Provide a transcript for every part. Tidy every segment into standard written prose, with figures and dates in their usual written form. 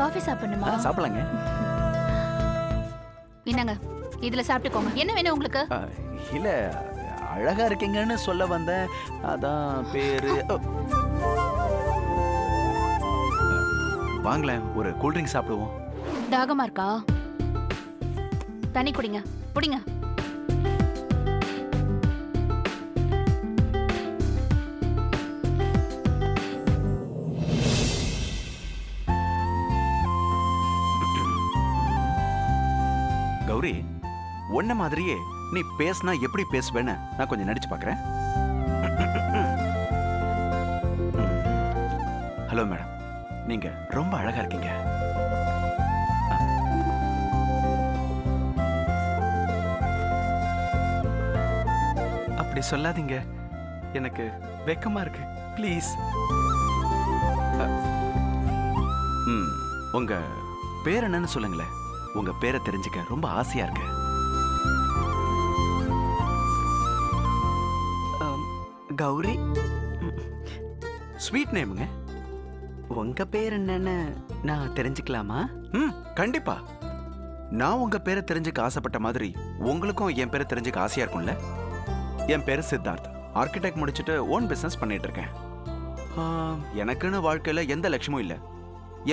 Coffee சாப்பிடணுமா? சாப்பிடலாங்க. என்னங்க, இதுல சாப்பிட்டுக்கோங்க. என்ன வேணும் உங்களுக்கு? இல்ல, அழகா இருக்கீங்கன்னு சொல்ல வந்தேன். அதான் பேரு. வாங்களேன், ஒரு கூல் ட்ரிங்க் சாப்பிடுவோம். தாகமா இருக்கா? தண்ணி குடிங்க. குடிங்க. கௌரி, உன்ன மாதிரியே நீ பேசினா எப்படி பேசுவேன்னு நான் கொஞ்சம் நடிச்சு பார்க்கறேன். ஹலோ மேடம், நீங்க ரொம்ப அழகா இருக்கீங்க. அப்படி சொல்லாதீங்க, எனக்கு வெக்கமா இருக்கு. ப்ளீஸ். உங்க பேர் என்னன்னு சொல்லுங்களேன். உங்க பேரை தெரிஞ்சுக்க ரொம்ப ஆசையா இருக்கு. கௌரி. ஸ்வீட் நேமுங்க. உங்க பேர் என்னன்னு நான் தெரிஞ்சுக்கலாமா? கண்டிப்பா. நான் உங்க பேரை தெரிஞ்சுக்க ஆசைப்பட்ட மாதிரி உங்களுக்கும் என் பேரை தெரிஞ்சுக்க ஆசையா இருக்கும்ல. என் பேரு சித்தார்த். ஆர்கிடெக்ட் முடிச்சுட்டு ஓன் பிசினஸ் பண்ணிட்டு இருக்கேன். எனக்குன்னு வாழ்க்கையில எந்த லட்சியமும் இல்லை.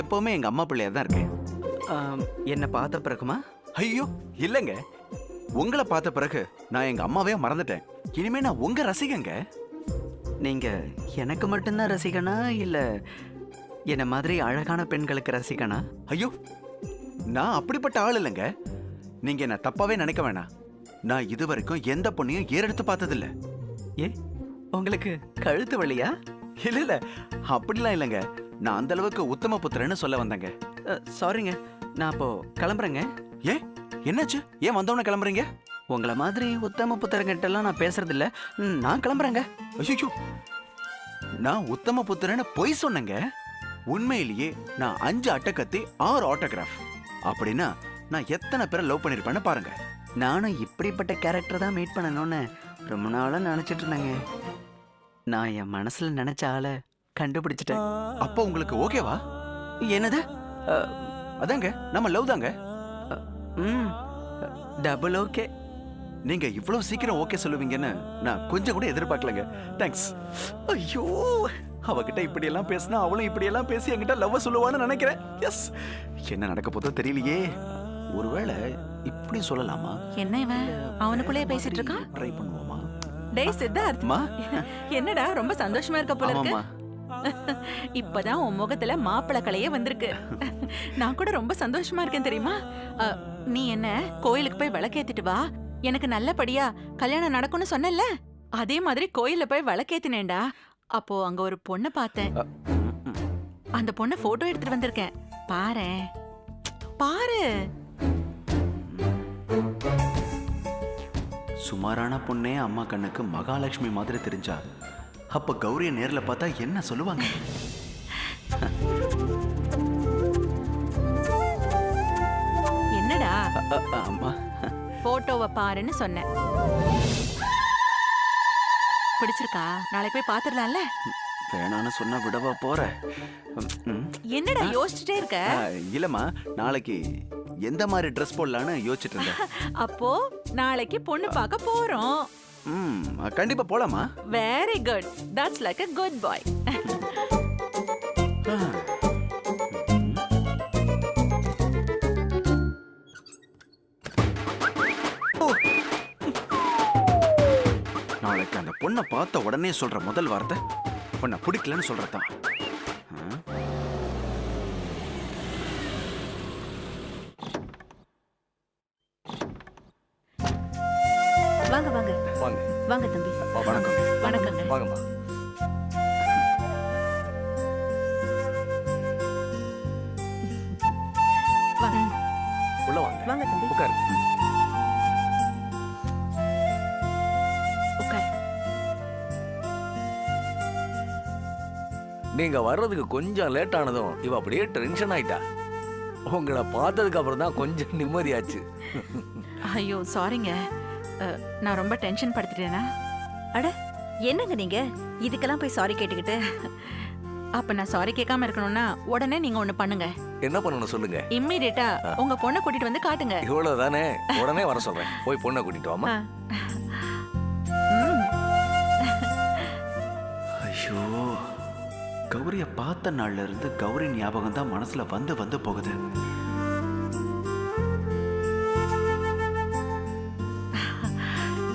எப்பவுமே எங்க அம்மா பிள்ளையா தான் இருக்கேன். என்ன பார்த்த பிறகுமா? ஐயோ இல்லைங்க, உங்களை பார்த்த பிறகு நான் எங்க அம்மாவே மறந்துட்டேன். இனிமே நான் உங்க ரசிகங்க. நீங்க எனக்கு மட்டும்தான் ரசிகனா, இல்ல என்ன மாதிரி அழகான பெண்களுக்கு ரசிகனா? ஐயோ, நான் அப்படிப்பட்ட ஆள் இல்லைங்க. நீங்க என்ன தப்பாவே நினைக்க வேணாம். நான் இதுவரைக்கும் எந்த பொண்ணையும் ஏறெடுத்து பார்த்ததில்ல. ஏ, உங்களுக்கு கழுத்து வலியா? இல்ல இல்ல, அப்படிலாம் இல்லைங்க. நான் அந்த அளவுக்கு உத்தம புத்திரன்னு சொல்ல வந்தேங்க. சாரிங்க, நான் அப்போ கிளம்புறேங்க. ஏ, என்னாச்சு? ஏன் வந்தவன கிளம்புறீங்க? உங்களை மாதிரி உத்தம புத்திரங்கிட்ட எல்லாம் நான் பேசுறது இல்ல. நான் கிளம்புறேங்க. ஐயோ, நான் உத்தம புத்திரன்னு பொய் சொன்னேங்க. உண்மையிலேயே நான் 5 அட்டக்கத்தி 6 ஆட்டோகிராஃப். அப்படின்னா நான் எத்தனை பேரை லவ் பண்ணிருப்பேன்னு பாருங்க. நானும் இப்படிப்பட்ட கேரக்டர் தான் மீட் பண்ணணும்னு ரொம்ப நாளா நினைச்சிட்டு இருந்தேங்க. நான் என் மனசுல நினைச்ச ஆளை கண்டுபிடிச்சிட்டேன். அப்போ உங்களுக்கு ஓகேவா? என்னது? அதாங்க, நம்ம லவ் தாங்க. Double okay. நீங்க இவ்வளவு சீக்கிரம் ஓகே சொல்லுவீங்கன்னு நான் கொஞ்சம் கூட எதிர்பார்க்கலங்க. தேங்க்ஸ். ஐயோ, அவகிட்ட இப்படி எல்லாம் பேசினா அவளும் இப்படி எல்லாம் பேசி என்கிட்ட லவ் சொல்லுவான்னு நினைக்கிறேன். எஸ், என்ன நடக்க போதோ தெரியலையே. ஒருவேளை இப்படி சொல்லலாமா? என்ன இவன் அவனுக்குள்ளே பேசிட்டு இருக்கான்? ட்ரை பண்ணுவோமா? டேய் சித்தார்த், என்னடா ரொம்ப சந்தோஷமா இருக்க போல இருக்கு. இப்பதான் உன் முகத்துல மாப்பிள கலையே வந்திருக்கு. நான் கூட ரொம்ப சந்தோஷமா இருக்கேன் தெரியுமா? நீ என்ன கோயிலுக்கு போய் விளக்கேத்திட்டு வா, எனக்கு நல்லபடியா கல்யாணம் நடக்கும்னு சொன்னல, அதே மாதிரி கோயில்ல போய் விளக்கேத்தினேன்டா. அப்போ அங்க ஒரு பொண்ணை பார்த்தேன். அந்த பொண்ணை போட்டோ எடுத்துட்டு வந்திருக்கேன், பாரேன். பாரு. சுமாரான பொண்ணே அம்மா கண்ணுக்கு மகாலட்சுமி மாதிரி தெரிஞ்சா அப்ப கௌரிய நேர்ல பார்த்தா என்ன சொல்லுவாங்க? என்னடா? அம்மா, போட்டோவை பாருன்னு சொன்னேன். பிடிச்சிருக்கா? நாளைக்கு போய் பாத்துடலாம்ல. வேணான்னு சொன்னா விடவா போற? என்னடா யோசிச்சுட்டே இருக்க? இல்லம்மா, நாளைக்கு எந்த மாதிரி ட்ரெஸ் போடலான்னு யோசிச்சுட்டு இருந்தேன். அப்போ நாளைக்கு பொண்ணு பார்க்க போறோம். கண்டிப்பா போலாமா? Very good, that's like a good boy. நாளைக்கு அந்த பொண்ணை பார்த்த உடனே சொல்ற முதல் வார்த்தை பொண்ணை பிடிக்கலன்னு சொல்றதான். வாங்க வாங்க வாங்க வாங்க தம்பி. வணக்கம். வணக்கங்க. வாங்கம்மா. வாங்க உள்ள வாங்க. வாங்க தம்பி. உட்காரு. உட்கார். நீங்க வர்றதுக்கு கொஞ்சம் லேட் ஆனதும் இவ அப்படியே டென்ஷன் ஆயிட்டா. உங்களை பார்த்ததுக்கு அப்புறம் தான் கொஞ்சம் நிம்மதியாச்சு. ஐயோ சாரிங்க, நான் ரொம்ப டென்ஷன் படுத்திட்டேனா? அட என்னங்க நீங்க இதுக்கெல்லாம் போய் சாரி கேட்டுக்கிட்டு? அப்ப நான் சாரி கேட்காம இருக்கணும்னா உடனே நீங்க ஒண்ணு பண்ணுங்க. என்ன பண்ணணும் சொல்லுங்க. இம்மீடியட்டா உங்க பொண்ணை கூட்டிட்டு வந்து காட்டுங்க. இவ்வளவுதானே, உடனே வர சொல்றேன். போய் பொண்ணை கூட்டிட்டு வாமா. ம். ஐயோ, கௌரிய பார்த்த நாள்ல இருந்து கௌரி ஞாபகம் தான் மனசுல வந்து வந்து போகுது.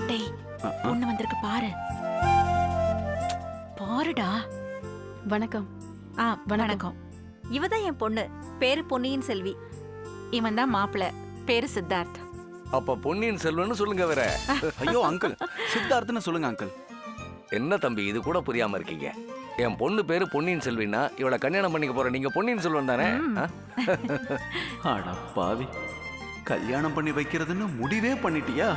டேய், பொண்ணு வந்திருக்கு பாரு. பாருடா. வணக்கம். வணக்கம். இவதான் என் பொண்ணு, பேரு பொன்னியின் செல்வி. இவன் தான் மாப்பிள்ள, பேரு சித்தார்த். அப்ப பொன்னியின் செல்வன்னு சொல்லுங்க வேற. ஐயோ அங்கிள், சித்தார்த்தன்னு சொல்லுங்க அங்கிள். என்ன தம்பி இது கூட புரியாம இருக்கீங்க? என் பொண்ணு பேரு பொன்னியின் செல்வினா இவளை கல்யாணம் பண்ணிக்க போற நீங்க பொன்னியின் செல்வன் தானே? அட பாவி, கல்யாணம் பண்ணி வைக்கிறதுன்னு முடிவே பண்ணிட்டியா?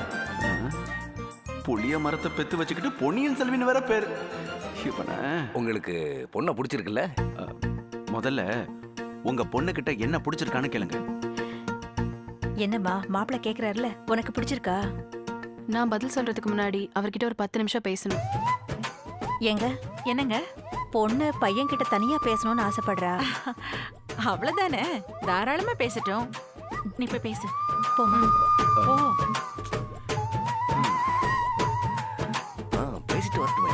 புளிய மரத்தை பெத்து வச்சுக்கிட்டு பொன்னியின் செல்வின்னு வேற பேரு. இவனை உங்களுக்கு பொண்ணை பிடிச்சிருக்குல்ல? முதல்ல உங்க பொண்ணு கிட்ட என்ன பிடிச்சிருக்கான்னு கேளுங்க. என்னம்மா மாப்பிள்ள கேக்குறாருல, உனக்கு பிடிச்சிருக்கா? நான் பதில் சொல்றதுக்கு முன்னாடி அவர்கிட்ட ஒரு 10 நிமிஷம் பேசணும். எங்க என்னங்க? பொண்ணு பையன் கிட்ட தனியா பேசணும்னு ஆசைப்படுறா. அவ்வளவுதானே, தாராளமா பேசட்டும். நீ போய் பேசு. போமா. ஓ, பேசிட்டு வரட்டுமே.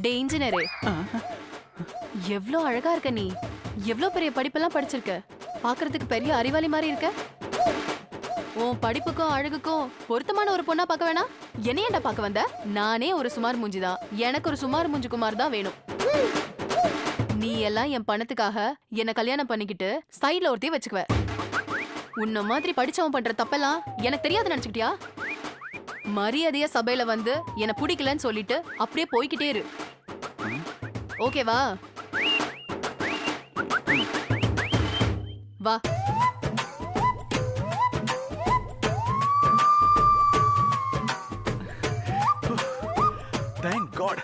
டே இன்ஜினியரே, எவ்ளோ அழகா இருக்க நீ. எவ்ளோ பெரிய படிப்பெல்லாம் படிச்சிருக்க. பார்க்கிறதுக்கு பெரிய அறிவாளி மாதிரி இருக்க. உன் படிப்புக்கும் அழகுக்கும் பொருத்தமான ஒரு பொண்ணா பார்க்க வேணாம். என்னையேண்டா பார்க்க வந்த? நானே ஒரு சுமார் மூஞ்சிதான். எனக்கு ஒரு சுமார் மூஞ்சி குமார் தான் வேணும். நீ எல்லாம் என் பணத்துக்காக என்ன கல்யாணம் பண்ணிக்கிட்டு சைடுல ஒருத்தையும் வச்சுக்குவ. உன்ன மாதிரி படிச்சவன் பண்ற தப்பெல்லாம் எனக்கு தெரியாது நினைச்சுக்கிட்டியா? மரியாதையா சபையில வந்து என்ன பிடிக்கலன்னு சொல்லிட்டு அப்படியே போய்கிட்டே இரு. ஓகேவா? வா. Thank God.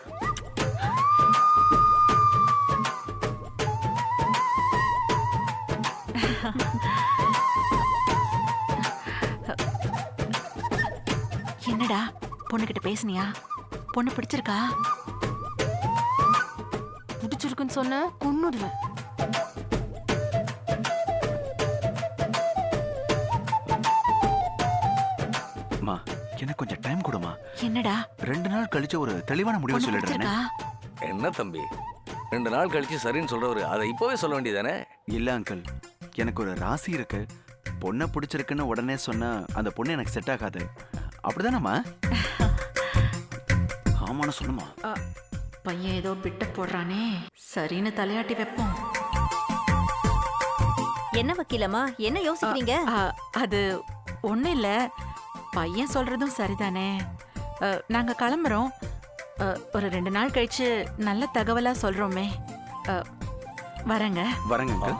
என்னடா பொண்ணுகிட்ட பேசுனியா? பொண்ணு பிடிச்சிருக்கா? பிடிச்சிருக்குன்னு சொன்ன கொன்னுடுவேன். அம்மா, எனக்கு கொஞ்சம் டைம் கொடுமா. என்னடா 2 நாள் கழிச்சு ஒரு தெளிவான முடிவு பொண்ணு சொல்லிடுறேன். பிடிச்சிருக்கா? என்ன தம்பி 2 நாள் கழிச்சு சரின்னு சொல்றவரு அதை இப்பவே சொல்ல வேண்டியதானே? இல்ல அங்கிள், எனக்கு ஒரு ராசி இருக்கு. பொண்ணை பிடிச்சிருக்குன்னு உடனே சொன்னா அந்த பொண்ணு எனக்கு செட் ஆகாது. அப்படிதானம்மா? ஆமான்னு சொல்லுமா. பையன் ஏதோ பிட்ட போடுறானே, சரின்னு தலையாட்டி வைப்போம். என்ன வக்கீலம்மா, என்ன யோசிக்கிறீங்க? அது ஒண்ணு இல்ல, பையன் சொல்றதும் சரிதானே. நாங்க கிளம்புறோம். ஒரு 2 நாள் கழிச்சு நல்ல தகவலா சொல்றோமே. வரேங்க. வரேங்க அங்கிள்.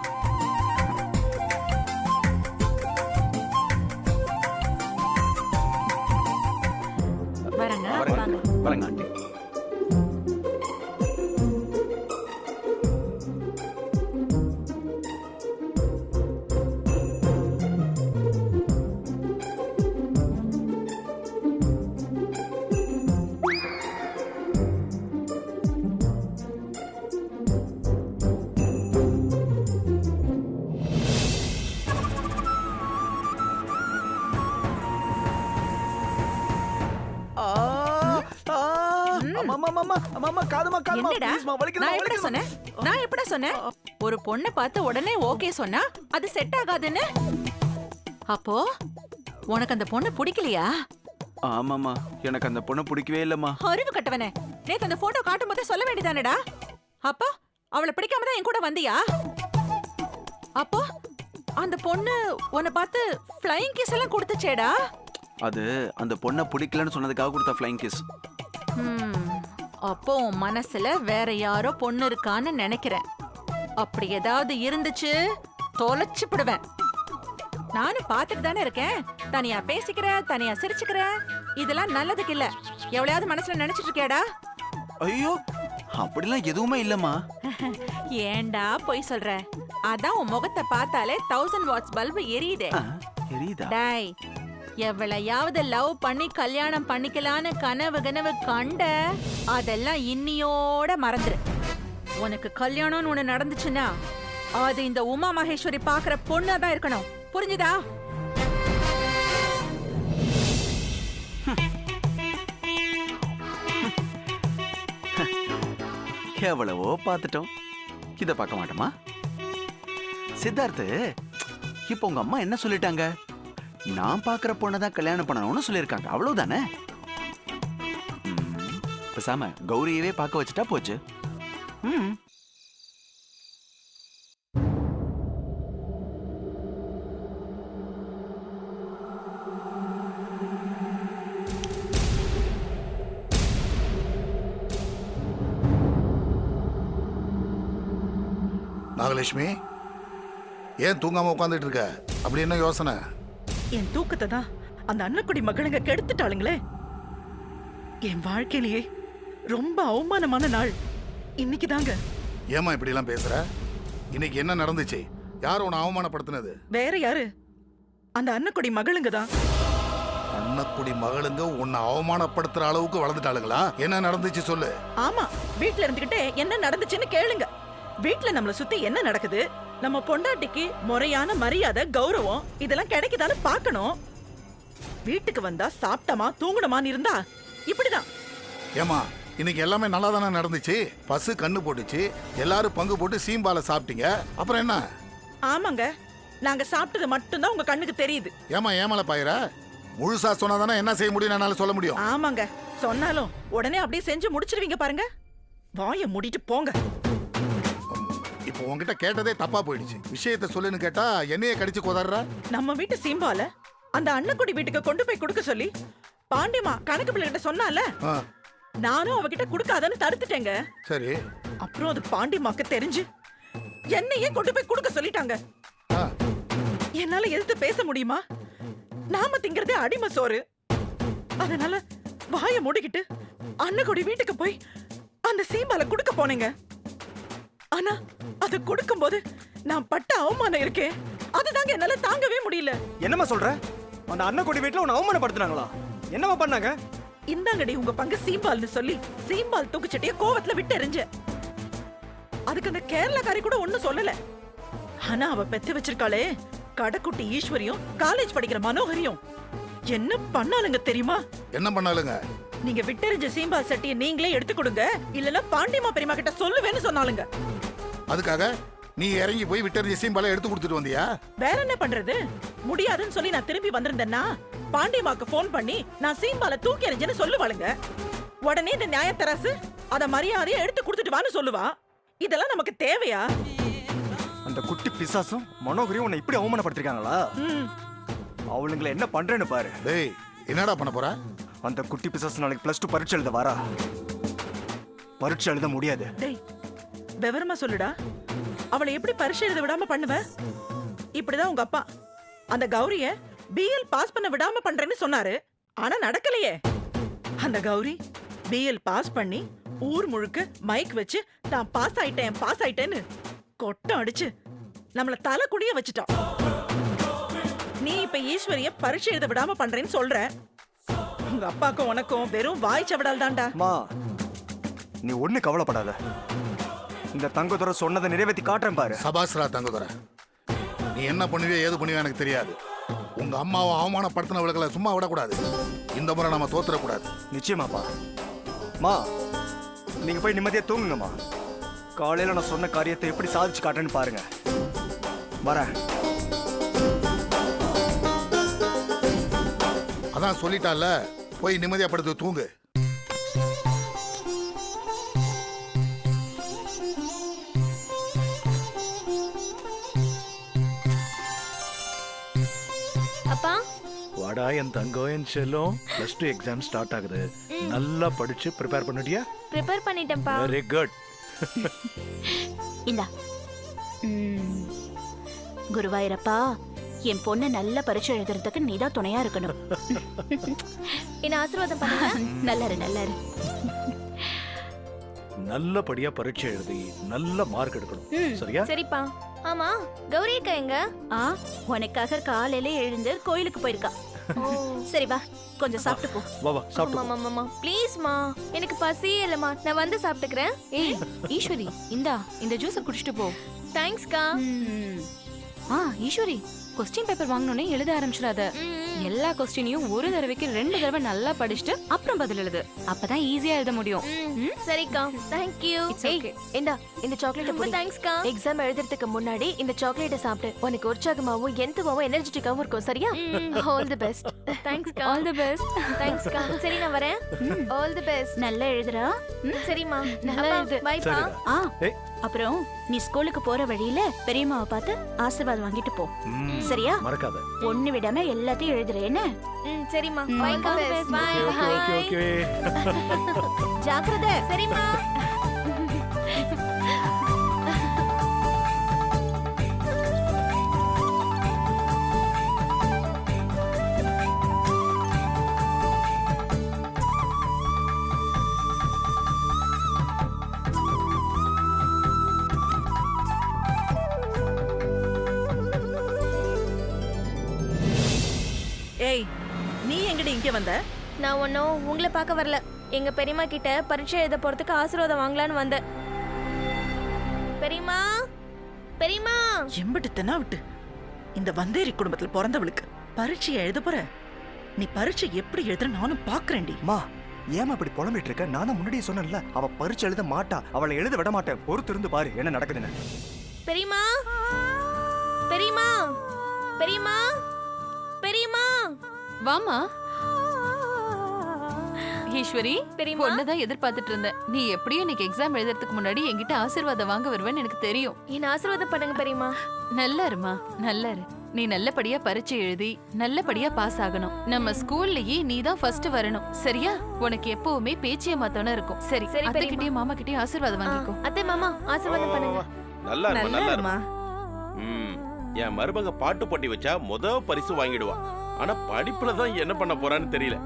வரேங்க. வரேங்க. வரேங்க ஆண்டி. என்னடா? நான் எப்படா சொன்னேன்? நான் எப்படா சொன்னேன்? ஒரு பொண்ணை பார்த்து உடனே ஓகே சொன்னா அது செட் ஆகாதுன்னு. அப்போ உனக்கு அந்த பொண்ணு பிடிக்கலையா? ஆமாமா, எனக்கு அந்த பொண்ணை பிடிக்கவே இல்லம்மா. அறிவு கட்டவனே, நேத்து அந்த போட்டோ காட்டும் போதே சொல்ல வேண்டியதானடா. அப்போ அவளை பிடிக்காம தான் என் கூட வந்தியா? அப்போ அந்த பொண்ணு உன்னை பார்த்து ஃப்ளைங் கிஸ் எல்லாம் கொடுத்துச்சேடா. அது அந்த பொண்ணை பிடிக்கலன்னு சொன்னதுக்காக கொடுத்த ஃப்ளைங் கிஸ். அப்போ உன் மனசுல வேற யாரோ பொண்ணு இருக்கான்னு நினைக்கிறேன். அப்படி ஏதாவது இருந்துச்சு தொலைச்சு விடுவேன். நானும் பார்த்துட்டு தானே இருக்கேன். தனியா பேசிக்கிற, தனியா சிரிச்சுக்கிற, இதெல்லாம் நல்லதுக்கு இல்ல. எவ்வளவு மனசுல நினைச்சிட்டு இருக்கியாடா? ஐயோ அப்படிலாம் எதுவுமே இல்லம்மா. ஏன்டா போய் சொல்ற? அதான் உன் முகத்தை பார்த்தாலே 1000 வாட்ஸ் பல்பு எரியுதே. தெரியுதா? டாய், எவ்வளையாவது லவ் பண்ணி கல்யாணம் பண்ணிக்கலான்னு கனவு கண்ட அதெல்லாம் இன்னியோட மறந்துரு. உனக்கு கல்யாணம்னு ஒண்ணு நடந்துச்சுன்னா அது இந்த உமா மகேஸ்வரி பாக்குற பொண்ணாதான் இருக்கணும். புரிஞ்சுதா? எவ்வளவோ பார்த்துட்டோம், இத பார்க்க மாட்டோமா? சித்தார்த்து, இப்போ உங்க அம்மா என்ன சொல்லிட்டாங்க? நான் பார்க்குற பொண்ணை தான் கல்யாணம் பண்ணணும்னு சொல்லியிருக்காங்க, அவ்வளவுதானே? பேசாம கௌரியவே பார்க்க வச்சுட்டா போச்சு. ம். நாகலட்சுமி, ஏன் தூங்காம உட்காந்துட்டு இருக்க? அப்படி என்ன யோசனை? என் தூக்கத்தை தான் அந்த அன்னக்குடி மகளுங்க கெடுத்துட்டாளுங்களே. என் வாழ்க்கையிலேயே ரொம்ப அவமானமான நாள் இன்னைக்கு தாங்க. ஏமா இப்படி எல்லாம் பேசுற? இன்னைக்கு என்ன நடந்துச்சு? யார் உன்னை அவமானப்படுத்தினது? வேற யாரு? அந்த அன்னக்குடி மகளுங்க தான். அன்னக்குடி மகளுங்க உன்னை அவமானப்படுத்துற அளவுக்கு வளர்ந்துட்டாளுங்களா? என்ன நடந்துச்சு சொல்லு. ஆமா, வீட்ல இருந்துகிட்டே என்ன நடந்துச்சுன்னு கேளுங்க. வீட்ல நம்மள சுத்தி என்ன நடக்குது, நம்ம பொண்டாட்டிக்கு முறையான மரியாதை கௌரவம் இதெல்லாம் கிடைக்குதான்னு பார்க்கணும். வீட்டுக்கு வந்தா சாப்பிட்டமா தூங்கணுமான்னு இருந்தா இப்படிதான். ஏமா, இன்னைக்கு எல்லாமே நல்லா தானே நடந்துச்சு? பசு கண்ணு போட்டுச்சு, எல்லாரும் பங்கு போட்டு சீம்பால சாப்பிட்டீங்க, அப்புறம் என்ன? ஆமாங்க, நாங்க சாப்பிட்டது மட்டும்தான் உங்க கண்ணுக்கு தெரியுது. ஏமா ஏமால பாயிர? முழுசா சொன்னாதானே என்ன செய்ய முடியும் என்னால சொல்ல முடியும். ஆமாங்க, சொன்னாலும் உடனே அப்படியே செஞ்சு முடிச்சிருவீங்க பாருங்க. வாயை மூடிட்டு போங்க. இப்போ உன்கிட்ட கேட்டதே தப்பா போயிடுச்சு. விஷயத்த சொல்லுன்னு கேட்டா என்னையே கடிச்சு கொதறா. நம்ம வீட்டு சீம்பால அந்த அன்னக்குடி வீட்டுக்கு கொண்டு போய் கொடுக்க சொல்லி பாண்டியம்மா கணக்கு பிள்ளைகிட்ட சொன்னால, ஆ, நானும் அவகிட்ட கொடுக்காதன்னு தடுத்துட்டேங்க. சரி. அப்புறம் அது பாண்டியம்மாக்கு தெரிஞ்சு என்னையே கொண்டு போய் கொடுக்க சொல்லிட்டாங்க. ஆ, என்னால எதிர்த்து பேச முடியுமா? நாம திங்கிறதே அடிமை சோறு. அதனால வாயை மூடிக்கிட்டு அன்னக்குடி வீட்டுக்கு போய் அந்த சீம்பால கொடுக்க போனேங்க. ஆனா அது கொடுக்கும்போது நான் பட்ட அவமானம் இருக்கே, அதுதாங்க என்னால தாங்கவே முடியல. என்னம்மா சொல்ற? அந்த அன்னக்குடி வீட்டுல உன்னை அவமானப்படுத்துனாங்களா? என்னம்மா பண்ணாங்க? இந்தாங்கடி உங்க பங்கு சீம்பால்னு சொல்லி சீம்பால் தூக்குச்சட்டிய கோவத்துல விட்டு எறிஞ்ச. அதுக்கு அந்த கேரளாக்காரி கூட ஒண்ணும் சொல்லல. ஆனா அவ பெத்து வச்சிருக்காளே கடைக்குட்டி ஈஸ்வரியும் காலேஜ் படிக்கிற மனோகரியும் என்ன பண்ணாலுங்க தெரியுமா? என்ன பண்ணாலுங்க? நீங்க விட்டெறிஞ்ச சீம்பால் சட்டியை நீங்களே எடுத்து கொடுங்க, இல்லன்னா பாண்டியம்மா பெரியமா கிட்ட சொல்லுவேன்னு சொன்னாலுங்க. அதுக்காக நீ இறங்கி போய் விட்டறிஞ்ச சீம்பால எடுத்து கொடுத்துட்டு வந்தியா? வேற என்ன பண்றது? முடியாதுன்னு சொல்லி நான் திரும்பி வந்திருந்தேன்னா பாண்டியம்மாக்கு போன் பண்ணி நான் சீம்பால தூக்கி எறிஞ்சேன்னு சொல்லுவாளுங்க. உடனே இந்த நியாயத்தராசு அத மரியாதையை எடுத்து கொடுத்துட்டு வான்னு சொல்லுவா. இதெல்லாம் நமக்கு தேவையா? அந்த குட்டி பிசாசும் மனோகரியும் உன்னை இப்படி அவமானப்படுத்திருக்காங்களா? அவளுங்களை என்ன பண்றேன்னு பாரு. டேய், என்னடா பண்ண போற? அந்த குட்டி பிசாசு நாளைக்கு +2 பரீட்சை எழுத வரா. பரீட்சை எழுத முடியாது. டேய், விவரமா சொல்லுடா. அவளை எப்படி பரீட்சை எழுத விடாம பண்ணுவ? இப்படிதான் உங்க அப்பா அந்த கௌரிய BL பாஸ் பண்ண விடாம பண்றேன்னு சொன்னாரு. ஆனா நடக்கலையே. அந்த கௌரி BL பாஸ் பண்ணி ஊர் முழுக்க மைக் வச்சு நான் பாஸ் ஆயிட்டேன்னு கொட்டம் அடிச்சு நம்மள தலை குடிய வச்சுட்டான். நீ இப்ப ஈஸ்வரிய பரீட்சை எழுத விடாம பண்றேன்னு சொல்ற. உங்க அப்பாக்கும் உனக்கும் வெறும் வாய் சவடால் தான்டா. மா, நீ ஒண்ணு கவலைப்படாத. இந்த தங்கதுரை சொன்னதை நிறைவேற்றி காட்டுறேன் பாரு. சபாஸ்ரா தங்கதுரை, நீ என்ன பண்ணுவியோ ஏது பண்ணுவியோ எனக்கு தெரியாது. உங்க அம்மாவை அவமானப்படுத்தினவர்களை சும்மா விடக்கூடாது. இந்த முறை நம்ம தோத்துறக்கூடாது. நிச்சயமாப்பா. மா, நீங்க போய் நிம்மதியா தூங்குங்கம்மா. காலையில நான் சொன்ன காரியத்தை எப்படி சாதிச்சு காட்டுறேன்னு பாருங்க. வரேன். அதான் சொல்லிட்டால, போய் நிம்மதியா படுத்து தூங்கு. அப்பா, வாடா என் தங்கம், என் செல்லம். +2 எக்ஸாம் ஸ்டார்ட் ஆகுது. நல்லா படிச்சு ப்ரிப்பேர் பண்ணிட்டியா? ப்ரிப்பேர் பண்ணிட்டேன்ப்பா. Very good. இந்தா. குருவாயிரப்பா, என் பொண்ணு நல்ல பரீட்சை எழுதுறதுக்கு நீதான் துணையா இருக்கணும். என்ன ஆசீர்வாதம் பண்ணுங்க. நல்லாரு நல்லாரு. நல்லபடியா பரீட்சை எழுதி நல்ல மார்க் எடுக்கணும் சரியா? சரிப்பா. ஆமா கௌரி அக்கா எங்க? உனக்காக காலையில எழுந்து கோயிலுக்கு போயிருக்கா. சரி வா கொஞ்சம் சாப்பிட்டு போ. வா வா சாப்பிட்டு போ. மாமா ப்ளீஸ்மா, எனக்கு பசியே இல்லம்மா, நான் வந்து சாப்பிட்டுக்கிறேன். ஏய் ஈஸ்வரி, இந்தா இந்த ஜூஸை குடிச்சிட்டு போ. தேங்க்ஸ்க்கா. ஈஸ்வரி, கொஸ்டின் பேப்பர் வாங்கணும்னே எழுத ஆரம்பிச்சிடாத. எல்லா கொஸ்டினையும் ஒரு தடவைக்கு 2 தடவை நல்லா படிச்சுட்டு அப்புறம் பதில் எழுது. அப்பதான் ஈஸியா எழுத முடியும். சரிக்கா, தேங்க் யூ. இந்தா இந்த சாக்லேட். ரொம்ப தேங்க்ஸ்க்கா. எக்ஸாம் எழுதுறதுக்கு முன்னாடி இந்த சாக்லேட்டை சாப்பிட்டு உனக்கு உற்சாகமாவும் எந்தவாவும் எனர்ஜெட்டிக்காவும் இருக்கும் சரியா? All the best. தேங்க்ஸ்க்கா. All the best. தேங்க்ஸ்க்கா. சரி நான் வரேன். All the best. நல்லா எழுதுறா. சரிம்மா. நல்லா எழுது. பைப்பா. அப்புறம் நீ ஸ்கூலுக்கு போற வழியில பெரியம்மாவை பார்த்து ஆசீர்வாதம் வாங்கிட்டு போ. சரியா? மறக்காத. ஒண்ணு விடாம எல்லாத்தையும் எழுதுறேன்னு. சரிம்மா. பைப்பா. பை. Okay okay. ஜாக்கிரதை. சரிம்மா. ஏய், நீ எங்கடி இங்க வந்த? நான் ஒன்னும் உங்களை பார்க்க வரல. எங்க பெரியம்மா கிட்ட பரீட்சை எழுத போறதுக்கு ஆசீர்வாதம் வாங்கலான்னு வந்தேன். பெரியம்மா, பெரியம்மா. எம்பிட்டு தென்னா விட்டு இந்த வந்தேரி குடும்பத்துல பிறந்தவளுக்கு பரீட்சை எழுத போற. நீ பரீட்சை எப்படி எழுதுற நானும் பாக்குறேன்டி. மா ஏமா இப்படி புலம்பிட்டு இருக்க? நான் தான் முன்னாடியே சொன்னேன்ல, அவ பரீட்சை எழுத மாட்டா, அவளை எழுத விட மாட்டேன். பொறுத்து இருந்து பாரு என்ன நடக்குதுன்னு. பெரியம்மா, பெரியம்மா, பெரியம்மா, பெரியம்மா. வாமா ஈஸ்வரி, பெரியம்மா. ஒன்னதான் எதிர்பார்த்துட்டு இருந்தேன். நீ எப்படியும் இன்னைக்கு எக்ஸாம் எழுதுறதுக்கு முன்னாடி என்கிட்ட ஆசீர்வாதம் வாங்க வருவேன்னு எனக்கு தெரியும். என்ன ஆசீர்வாதம் பண்ணுங்க பெரியம்மா. நல்லா இருமா, நல்லா இரு. நீ நல்லபடியா பரீட்சை எழுதி நல்லபடியா பாஸ் ஆகணும். நம்ம ஸ்கூல்லயே நீ தான் ஃபர்ஸ்ட் வரணும் சரியா? உனக்கு எப்பவுமே பேச்சிய மாத்தோன இருக்கும். சரி சரி, அத்தை கிட்டயும் மாமா கிட்டயும் ஆசீர்வாதம் வாங்கிக்கோ. அத்தை மாமா ஆசீர்வாதம் பண்ணுங்க. நல்லா இருமா, நல்லா இருமா. இருமா. என் மருமக பாட்டு போட்டி வச்சா பரிசு வாங்கிடுவா. ஆனா படிப்புல தான் என்ன பண்ண போறான்னு தெரியல.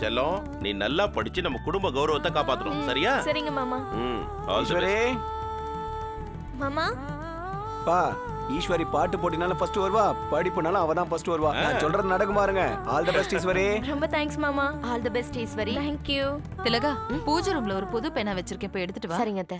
செல்லம், நீ நல்லா படிச்சு நம்ம குடும்ப கௌரவத்தை காப்பாத்தணும் சரியா? சரிங்க மாமா. ஈஸ்வரி மாமா. பா, ஈஸ்வரி பாட்டு போட்டினாலும் ஃபர்ஸ்ட் வருவா, படிப்புனாலும் அவ தான் ஃபர்ஸ்ட் வருவா. நான் சொல்றது நடக்கும் பாருங்க. All the best Eswari. ரொம்ப தேங்க்ஸ் மாமா. All the best Eswari. Thank you. Thilaga, பூஜை ரூம்ல ஒரு புது பேனா வச்சிருக்கேன், போய் எடுத்துட்டு வா. சரிங்க அத்தை.